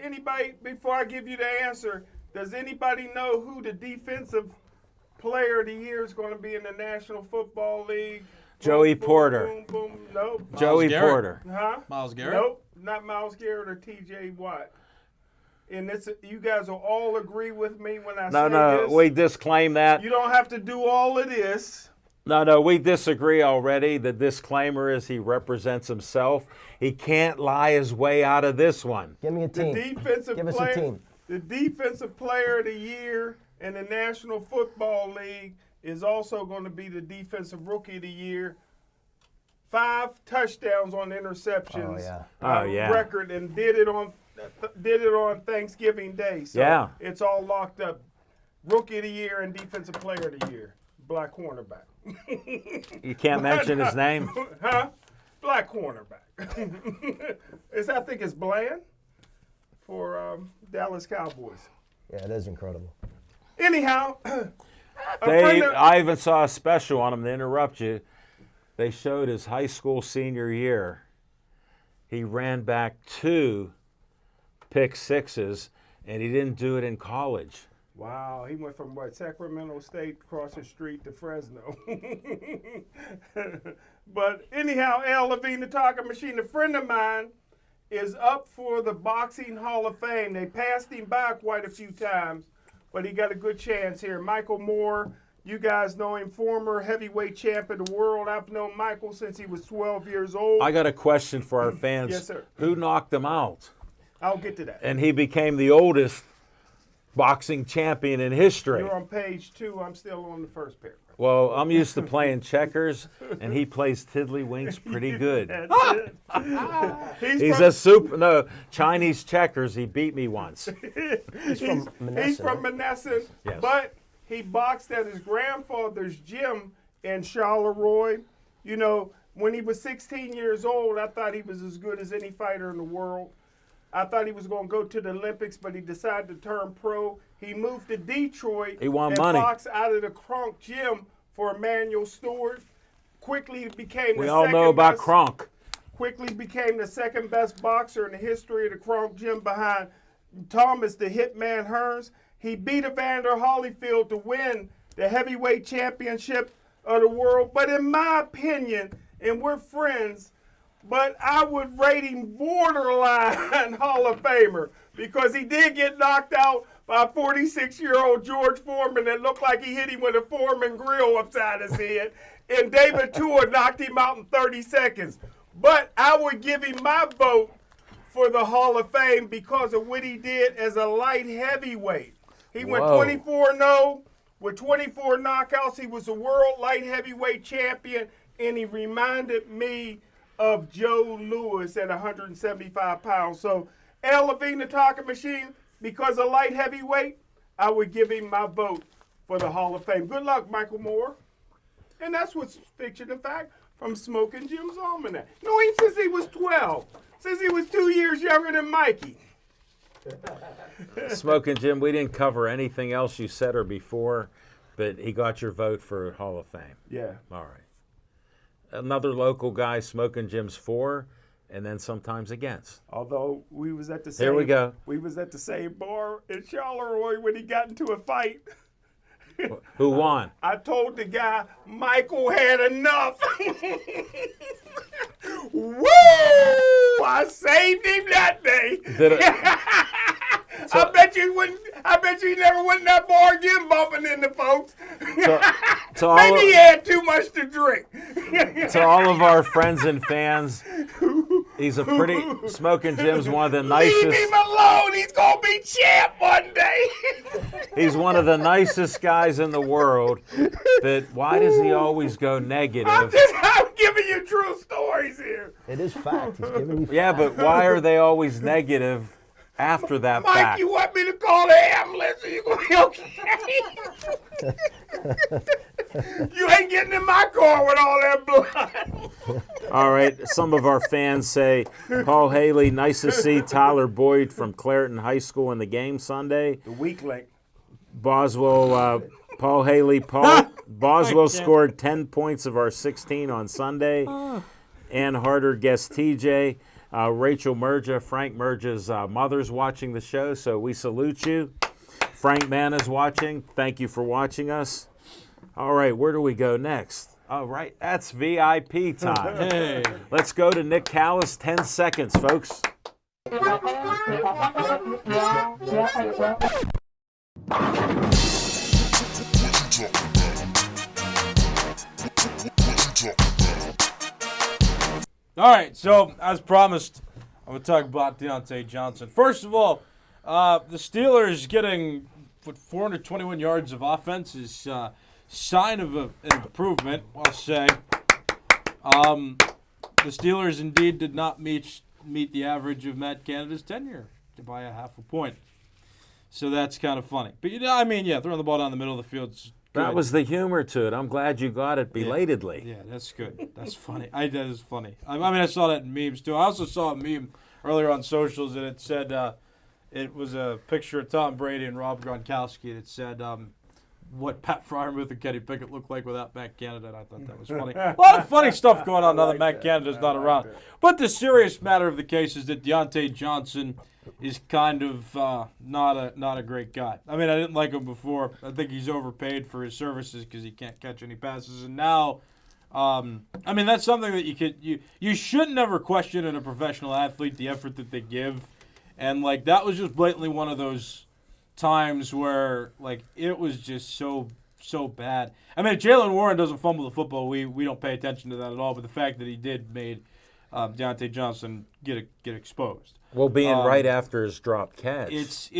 Anybody, before I give you the answer, does anybody know who the defensive player of the year is going to be in the National Football League? Joey Boom, Porter. Boom, boom, boom. Nope. Joey Garrett. Porter. Huh? Myles Garrett? Nope. Not Myles Garrett or T.J. Watt. And it's, you guys will all agree with me when I say No, this. we disclaim that. You don't have to do all of this. No, we disagree already. The disclaimer is he represents himself. He can't lie his way out of this one. Give me a The team. defensive Give us player, a team. the defensive player of the year in the National Football League is also going to be the defensive rookie of the year. 5 touchdowns on interceptions. Oh, yeah. Record, and did it on Thanksgiving Day. So Yeah. it's all locked up. Rookie of the year and defensive player of the year. Black cornerback. You can't mention his name? Huh? Black cornerback. I think it's Bland for Dallas Cowboys. Yeah, it is incredible. Anyhow, I even saw a special on him, to interrupt you. They showed his high school senior year. He ran back 2 pick sixes, and he didn't do it in college. wow, he went from Sacramento State across the street to Fresno. But anyhow, Al Levine, the talking machine, a friend of mine, is up for the Boxing Hall of Fame. They passed him by quite a few times, but he got a good chance here. Michael Moore, you guys know him, former heavyweight champion of the world. I've known Michael since he was 12 years old. I got a question for our fans. Yes, sir. Who knocked him out? I'll get to that. And he became the oldest boxing champion in history. You're on page 2. I'm still on the first paragraph. Well, I'm used to playing checkers, and he plays tiddlywinks pretty good. That's it. He's Chinese checkers. He beat me once. He's from Menneson. He's from Menneson, Yes. but he boxed at his grandfather's gym in Charleroi. You know, when he was 16 years old, I thought he was as good as any fighter in the world. I thought he was going to go to the Olympics, but he decided to turn pro. He moved to Detroit. He won and money. boxed out of the Kronk gym for Emmanuel Stewart. Quickly became We the all second know about best. Kronk. Quickly became the second best boxer in the history of the Kronk gym behind Thomas the Hitman Hearns. He beat Evander Holyfield to win the heavyweight championship of the world. But in my opinion, and we're friends, but I would rate him borderline Hall of Famer because he did get knocked out by a 46-year-old George Foreman that looked like he hit him with a Foreman grill upside his head. And David Tua knocked him out in 30 seconds. But I would give him my vote for the Hall of Fame because of what he did as a light heavyweight. He went Whoa. 24-0 with 24 knockouts. He was a world light heavyweight champion, and he reminded me of Joe Louis at 175 pounds. So, Al Levine, the talking machine, because of light heavyweight, I would give him my vote for the Hall of Fame. Good luck, Michael Moore. And that's what's fiction and fact from Smoking Jim's Almanac. Know him since he was 12, since he was 2 years younger than Mikey. Smoking Jim, we didn't cover anything else you said or before, but he got your vote for Hall of Fame. Yeah. All right. Another local guy, Smoking Jim's for, and then sometimes against. Although we was at the same, Here we go. We was at the same bar in Charleroi when he got into a fight. Who won? I told the guy Michael had enough. Woo! I saved him that day. Did it, I bet you sure he never went in that bar again bumping into folks. To all Maybe he had too much to drink. to all of our friends and fans, he's a pretty Smoking Jim's one of the nicest. Leave him alone. He's gonna be champ one day. He's one of the nicest guys in the world. But why does he always go negative? I'm giving you true stories here. It is fact. He's giving you Yeah, fact. but why are they always negative after that Mike, fact? you want me to call the ambulance? Are you gonna be okay? You ain't getting in my car with all that blood. All right, some of our fans say, Paul Haley, nice to see Tyler Boyd from Clareton High School in the game Sunday. The weak link. Boswell, Paul Haley, Boswell scored 10 points of our 16 on Sunday. Ann Harder guessed TJ. Rachel Merja, Frank Merja's mother's watching the show, so we salute you. Frank Mann is watching. Thank you for watching us. All right, where do we go next? All right, that's VIP time. Hey. Let's go to Nick Callis. 10 seconds, folks. All right, so as promised, I'm going to talk about Deontay Johnson. First of all, the Steelers getting 421 yards of offense is sign of an improvement, I'll say. The Steelers indeed did not meet the average of Matt Canada's tenure by a half a point. So that's kind of funny. But, throwing the ball down the middle of the field is good. That was the humor to it. I'm glad you got it belatedly. Yeah, that's good. That's funny. That is funny. I saw that in memes, too. I also saw a meme earlier on socials, and it said it was a picture of Tom Brady and Rob Gronkowski. It said what Pat Fryermuth and Kenny Pickett looked like without Matt Canada, and I thought that was funny. A lot of funny stuff going on now that Matt Canada's not around. But the serious matter of the case is that Deontay Johnson is kind of not a great guy. I didn't like him before. I think he's overpaid for his services because he can't catch any passes. And now, that's something that you should never question in a professional athlete, the effort that they give. And that was just blatantly one of those times where it was just so bad. Jalen Warren doesn't fumble the football. We don't pay attention to that at all. But the fact that he did made Deontay Johnson get exposed. Well, being right after his drop catch. That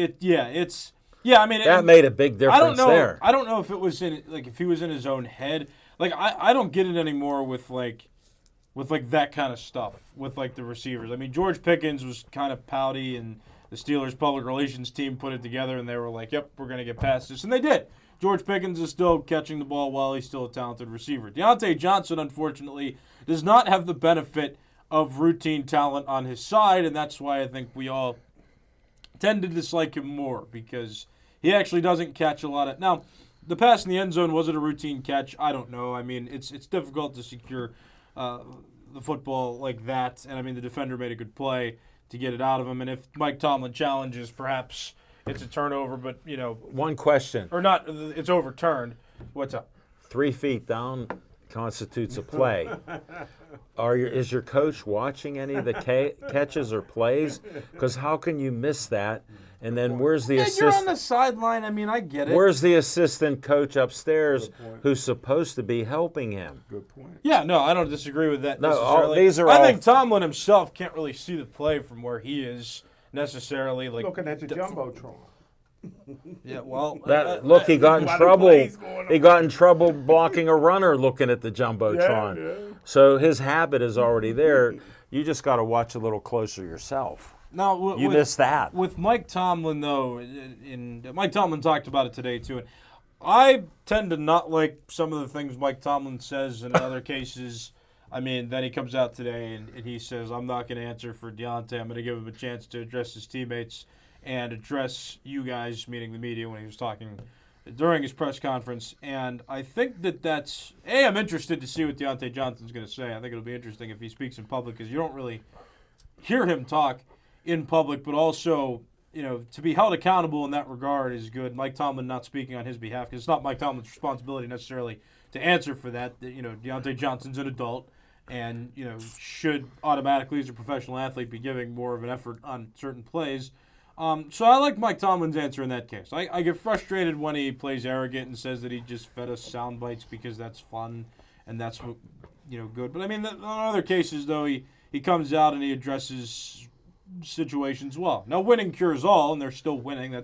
made a big difference there. I don't know if it was if he was in his own head. I don't get it anymore with that kind of stuff with the receivers. George Pickens was kind of pouty, and the Steelers public relations team put it together, and they were like, "Yep, we're going to get past this," and they did. George Pickens is still catching the ball well. He's still a talented receiver. Deontay Johnson, unfortunately, does not have the benefit of routine talent on his side, and that's why I think we all tend to dislike him more, because he actually doesn't catch a lot of. Now, the pass in the end zone, was it a routine catch? I don't know. It's difficult to secure the football like that, and the defender made a good play to get it out of him. And if Mike Tomlin challenges, perhaps it's a turnover, but One question. or not, it's overturned. What's up? 3 feet down constitutes a play. Is your coach watching any of the catches or plays? Because how can you miss that? And then where's the You're on assistant? the sideline. I get it. Where's the assistant coach upstairs who's supposed to be helping him? Good point. Yeah, no, I don't disagree with that No, necessarily. these are I all- think Tomlin himself can't really see the play from where he is necessarily. Looking at the jumbotron. Yeah, well, Look, he got in While the trouble. play's going on. He got in trouble blocking a runner looking at the jumbotron. Yeah. So his habit is already there. You just got to watch a little closer yourself. now You missed that. With Mike Tomlin, though, and Mike Tomlin talked about it today too. And I tend to not like some of the things Mike Tomlin says in other cases. Then he comes out today and he says, "I'm not going to answer for Deontay. I'm going to give him a chance to address his teammates and address you guys," meaning the media, when he was talking during his press conference. And I think that's I'm interested to see what Deontay Johnson's going to say. I think it'll be interesting if he speaks in public, because you don't really hear him talk in public, but also, to be held accountable in that regard is good. Mike Tomlin not speaking on his behalf, because it's not Mike Tomlin's responsibility necessarily to answer for that. Deontay Johnson's an adult and, should automatically, as a professional athlete, be giving more of an effort on certain plays. So I like Mike Tomlin's answer in that case. I get frustrated when he plays arrogant and says that he just fed us sound bites because that's fun and that's what, good. But I mean, in other cases though, he comes out and he addresses situations well. Now winning cures all, and they're still winning.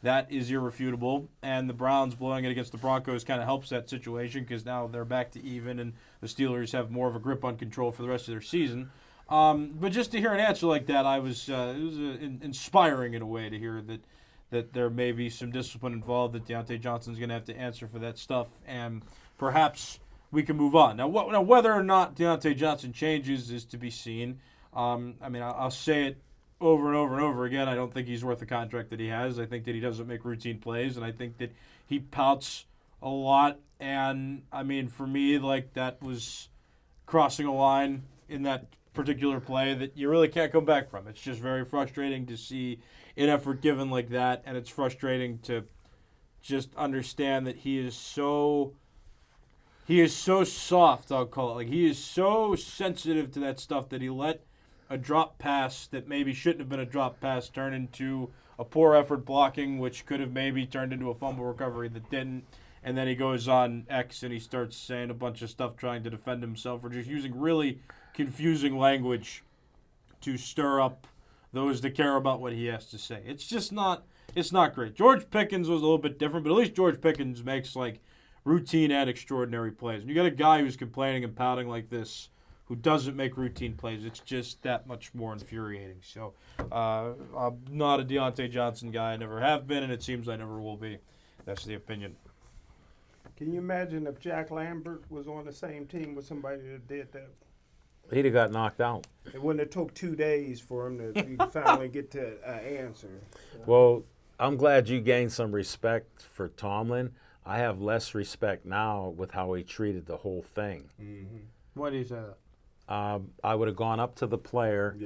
That is irrefutable. And the Browns blowing it against the Broncos kind of helps that situation because now they're back to even, and the Steelers have more of a grip on control for the rest of their season. But just to hear an answer like that, it was inspiring in a way to hear that there may be some discipline involved, that Deontay Johnson's going to have to answer for that stuff, and perhaps we can move on. Now, whether or not Deontay Johnson changes is to be seen. I'll say it over and over and over again. I don't think he's worth the contract that he has. I think that he doesn't make routine plays, and I think that he pouts a lot. And, for me, that was crossing a line in that particular play that you really can't come back from. It's just very frustrating to see an effort given like that, and it's frustrating to just understand that he is so soft, I'll call it. He is so sensitive to that stuff that he let a drop pass that maybe shouldn't have been a drop pass turn into a poor effort blocking, which could have maybe turned into a fumble recovery that didn't. And then he goes on X and he starts saying a bunch of stuff trying to defend himself, or just using really confusing language to stir up those that care about what he has to say. It's not great. George Pickens was a little bit different, but at least George Pickens makes routine and extraordinary plays. And you got a guy who's complaining and pouting like this who doesn't make routine plays. It's just that much more infuriating. So I'm not a Deontay Johnson guy. I never have been, and it seems I never will be. That's the opinion. Can you imagine if Jack Lambert was on the same team with somebody that did that? He'd have got knocked out. It wouldn't have took 2 days for him to finally get to an answer. Well, I'm glad you gained some respect for Tomlin. I have less respect now with how he treated the whole thing. Mm-hmm. Why do you say that? I would have gone up to the player,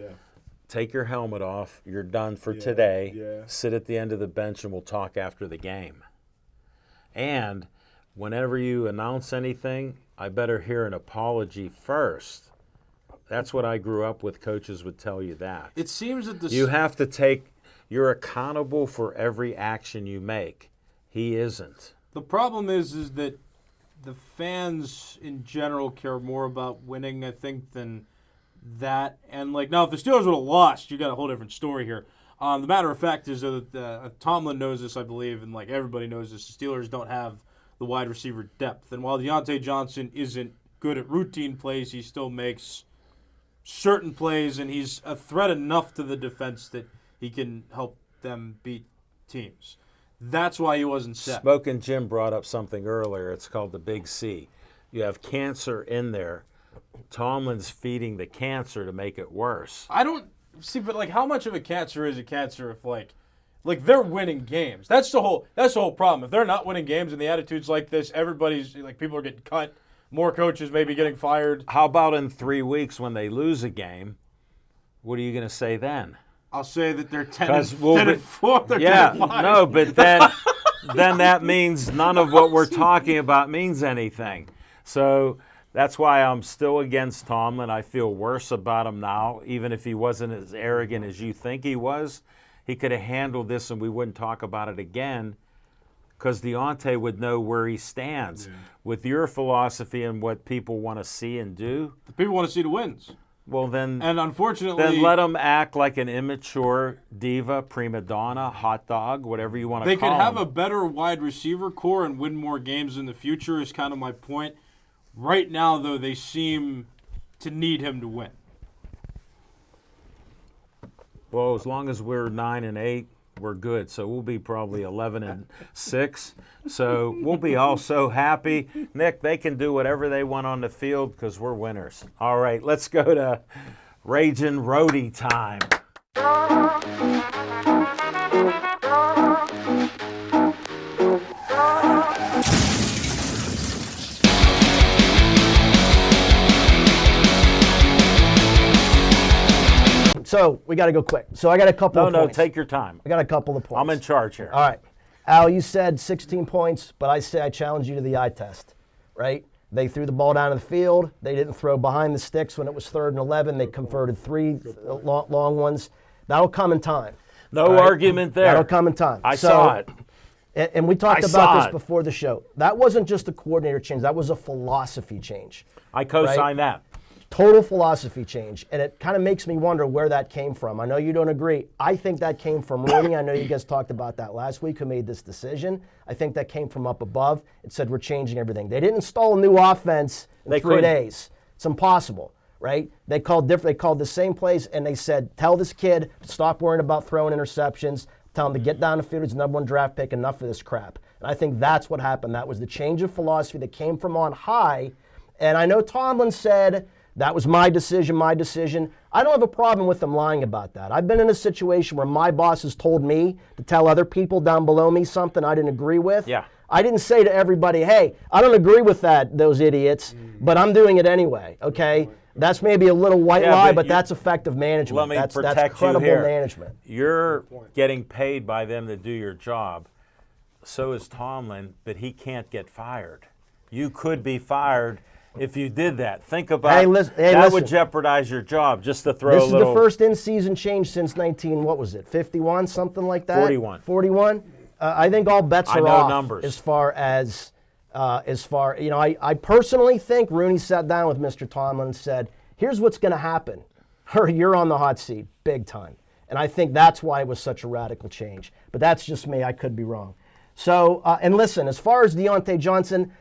take your helmet off, you're done for Yeah, today, yeah. sit at the end of the bench, and we'll talk after the game. And whenever you announce anything, I better hear an apology first. That's what I grew up with. Coaches would tell you that. It seems that You have to you're accountable for every action you make. He isn't. The problem is that the fans in general care more about winning, I think, than that. And now, if the Steelers would have lost, you got a whole different story here. The matter of fact is that Tomlin knows this, I believe, and everybody knows this. The Steelers don't have the wide receiver depth. And while Deontay Johnson isn't good at routine plays, he still makes certain plays, and he's a threat enough to the defense that he can help them beat teams. That's why he wasn't set. Smoking Jim brought up something earlier. It's called the Big C. You have cancer in there. Tomlin's feeding the cancer to make it worse. I don't see, but how much of a cancer is a cancer if they're winning games? That's the whole problem. If they're not winning games and the attitude's like this, everybody's people are getting cut. More coaches may be getting fired. How about in 3 weeks when they lose a game? What are you going to say then? I'll say that they're 10 'Cause and we'll 10 be- and 4. They're Yeah, 10 and 5. no, but then that means none of what we're talking about means anything. So that's why I'm still against Tomlin. I feel worse about him now, even if he wasn't as arrogant as you think he was. He could have handled this and we wouldn't talk about it again, because Deontay would know where he stands. Yeah. With your philosophy and what people want to see and do. The people want to see the wins. Well, then, and unfortunately, then let him act like an immature diva, prima donna, hot dog, whatever you want to call him. They could have a better wide receiver core and win more games in the future is kind of my point. Right now, though, they seem to need him to win. Well, as long as we're 9-8, we're good. So we'll be probably 11-6. So we'll be all so happy. Nick, they can do whatever they want on the field because we're winners. All right, let's go to Ragin' Rodi time. So we got to go quick. So I got a couple of points. No, take your time. I got a couple of points. I'm in charge here. All right. Al, you said 16 points, but I say I challenge you to the eye test, right? They threw the ball down to the field. They didn't throw behind the sticks when it was 3rd and 11. They converted 3 long ones. That'll come in time. No argument there. That'll come in time. I saw it. And we talked I about saw this it. before the show. That wasn't just a coordinator change. That was a philosophy change. I co-sign that. Total philosophy change. And it kind of makes me wonder where that came from. I know you don't agree. I think that came from Rodi. I know you guys talked about that last week, who made this decision. I think that came from up above. It said we're changing everything. They didn't install a new offense in 3 days. It's impossible, right? They called the same plays, and they said, tell this kid to stop worrying about throwing interceptions. Tell him to get down the field. He's the #1 draft pick. Enough of this crap. And I think that's what happened. That was the change of philosophy that came from on high. And I know Tomlin said, that was my decision, my decision. I don't have a problem with them lying about that. I've been in a situation where my boss has told me to tell other people down below me something I didn't agree with. Yeah. I didn't say to everybody, hey, I don't agree with those idiots, but I'm doing it anyway, okay? That's maybe a little white lie, but that's effective management. Let me that's protect credible you here. management. You're getting paid by them to do your job. So is Tomlin, but he can't get fired. You could be fired if you did that. Think about Hey, that would jeopardize your job. Just to throw This a is little. the first in-season change since 51, something like that? 41. I think all bets are off numbers. as far, I personally think Rooney sat down with Mr. Tomlin and said, here's what's going to happen. You're on the hot seat, big time. And I think that's why it was such a radical change. But that's just me. I could be wrong. So, and listen, as far as Deontay Johnson,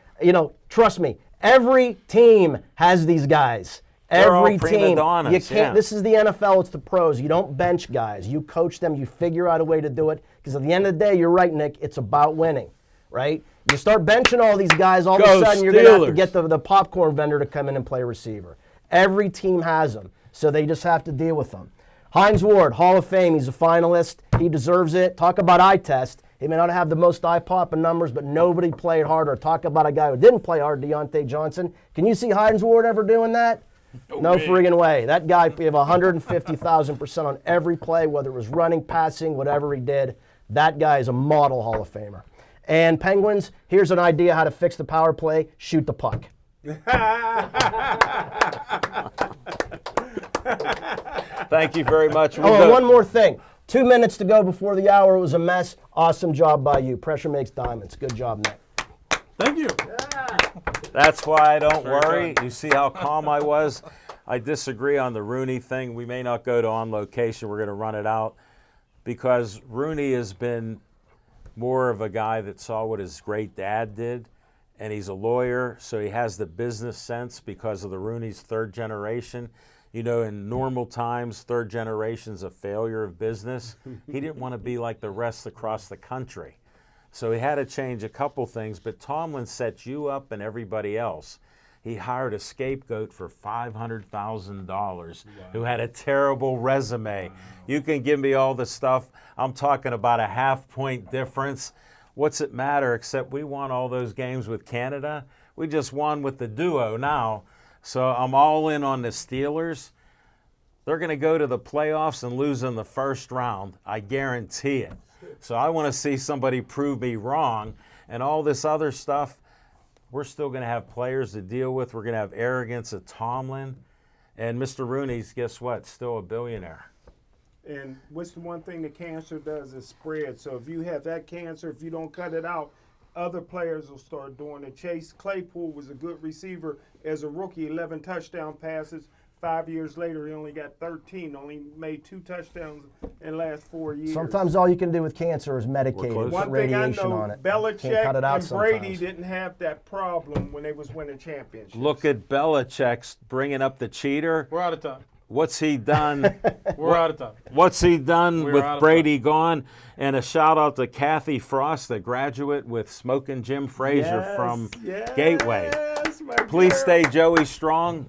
trust me, every team has these guys. They're Every all prima team. donnas, You can't. yeah. This is the NFL. It's the pros. You don't bench guys. You coach them. You figure out a way to do it. Because at the end of the day, you're right, Nick. It's about winning, right? You start benching all these guys, all of a sudden you're going to have to get the popcorn vendor to come in and play receiver. Every team has them, so they just have to deal with them. Hines Ward, Hall of Fame. He's a finalist. He deserves it. Talk about eye test. He may not have the most eye-popping numbers, but nobody played harder. Talk about a guy who didn't play hard, Deontay Johnson. Can you see Hines Ward ever doing that? No friggin' way. That guy gave 150,000% on every play, whether it was running, passing, whatever he did. That guy is a model Hall of Famer. And Penguins, here's an idea how to fix the power play. Shoot the puck. Thank you very much. And one more thing. 2 minutes to go before the hour. It was a mess. Awesome job by you. Pressure makes diamonds. Good job, Nick. Thank you. That's why I don't worry. You see how calm I was? I disagree on the Rooney thing. We may not go to On Location. We're going to run it out because Rooney has been more of a guy that saw what his great dad did, and he's a lawyer, so he has the business sense because of the Rooney's third generation. In normal times, third generation's a failure of business. He didn't want to be like the rest across the country. So he had to change a couple things, but Tomlin set you up and everybody else. He hired a scapegoat for $500,000 who had a terrible resume. You can give me all the stuff. I'm talking about a half-point difference. What's it matter except we won all those games with Canada? We just won with the duo now. So I'm all in on the Steelers. They're going to go to the playoffs and lose in the first round. I guarantee it. So I want to see somebody prove me wrong. And all this other stuff, we're still going to have players to deal with. We're going to have arrogance of Tomlin. And Mr. Rooney's, guess what, still a billionaire. And what's the one thing that cancer does is spread. So if you have that cancer, if you don't cut it out, other players will start doing it. Chase Claypool was a good receiver as a rookie, 11 touchdown passes. 5 years later, he only got 13, only made 2 touchdowns in the last 4 years. Sometimes all you can do with cancer is medicate it, put radiation on it. Belichick cut it out and Brady sometimes. didn't have that problem when they was winning championships. Look at Belichick bringing up the cheater. We're out of time. What's he done? We're out of time. What's he done We're with out of Brady gone? And a shout out to Kathy Frost, the graduate with Smoking Jim Frazier from Gateway. My Please girl. stay Joey strong.